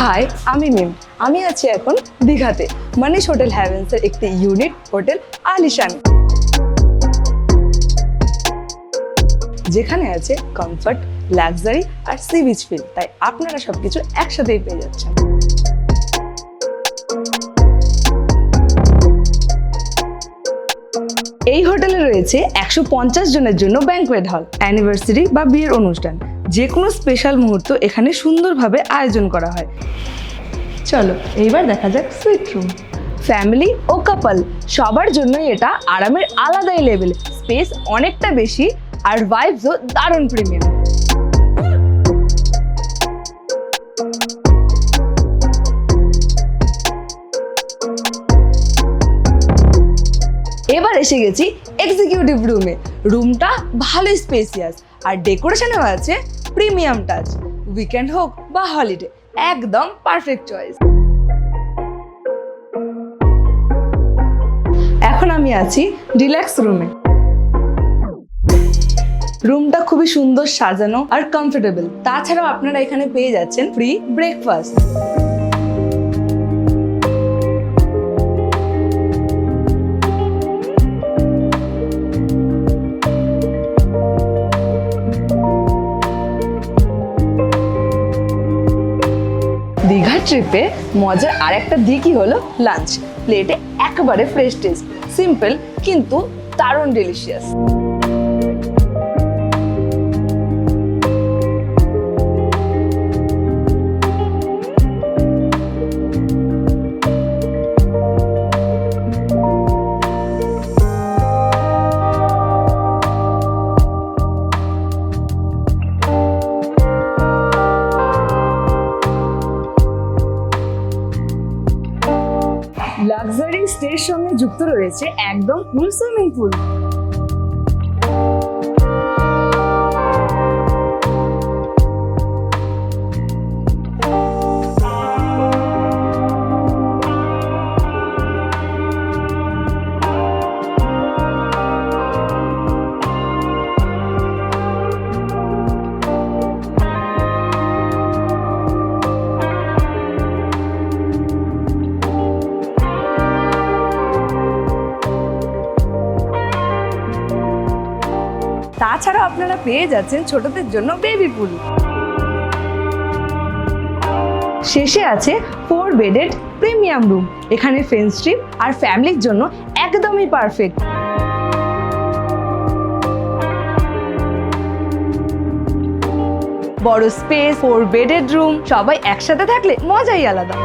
High, আমি মিম। আমি আছি এখন দীঘাতে মনীষ হোটেল হ্যাভেন্সের একটি ইউনিট হোটেল আলিশান, যেখানে আছে কমফর্ট, লাক্সারি আর সি বিচ ফিল। তাই আপনারা সবকিছু একসাথেই পেয়ে যাচ্ছেন। এই হোটেলে রয়েছে 150 জনের জন্য ব্যাংকোয়েট হল, অ্যানিভার্সারি বা বিয়ের অনুষ্ঠান, যে কোনো স্পেশাল মুহূর্ত এখানে সুন্দরভাবে আয়োজন করা হয়। চলো এইবার দেখা যাক সুইট রুম। ফ্যামিলি ও কাপল সবার জন্যই এটা আরামের আলাদাই লেভেল। স্পেস অনেকটা বেশি আর ভাইবসও দারুণ প্রিমিয়াম। এবার এসে গেছি এক্সিকিউটিভ রুমে। রুমটা ভালোই স্পেসিয়াস আর ডেকোরেশনেও আছে প্রিমিয়াম টাচ। উইকেন্ড হোক বা হলিডে, একদম পারফেক্ট চয়েস। এখন আমি আছি রিল্যাক্স রুমে। রুমটা খুবই সুন্দর সাজানো আর কমফোর্টেবল। তাছাড়াও আপনারা এখানে পেয়ে যাচ্ছেন ফ্রি ব্রেকফাস্ট। দীঘা ট্রিপে মজার আরেকটা দিকই হলো লাঞ্চ। প্লেটে একেবারে ফ্রেশ টেস্ট, সিম্পল কিন্তু দারুণ ডেলিশিয়াস। লাক্সারি স্টের সঙ্গে যুক্ত রয়েছে একদম ফুল সুইমিং পুল। তাছাড়া আপনারা পেয়ে যাচ্ছেন ছোটদের জন্য বেবি পুল। শেষে আছে 4 বেডেড প্রিমিয়াম রুম। এখানে ফ্রেন্ডস ট্রিপ আর ফ্যামিলির জন্য একদমই পারফেক্ট। বড় স্পেস, 4 বেডেড রুম, সবাই একসাথে থাকলে মজাই আলাদা।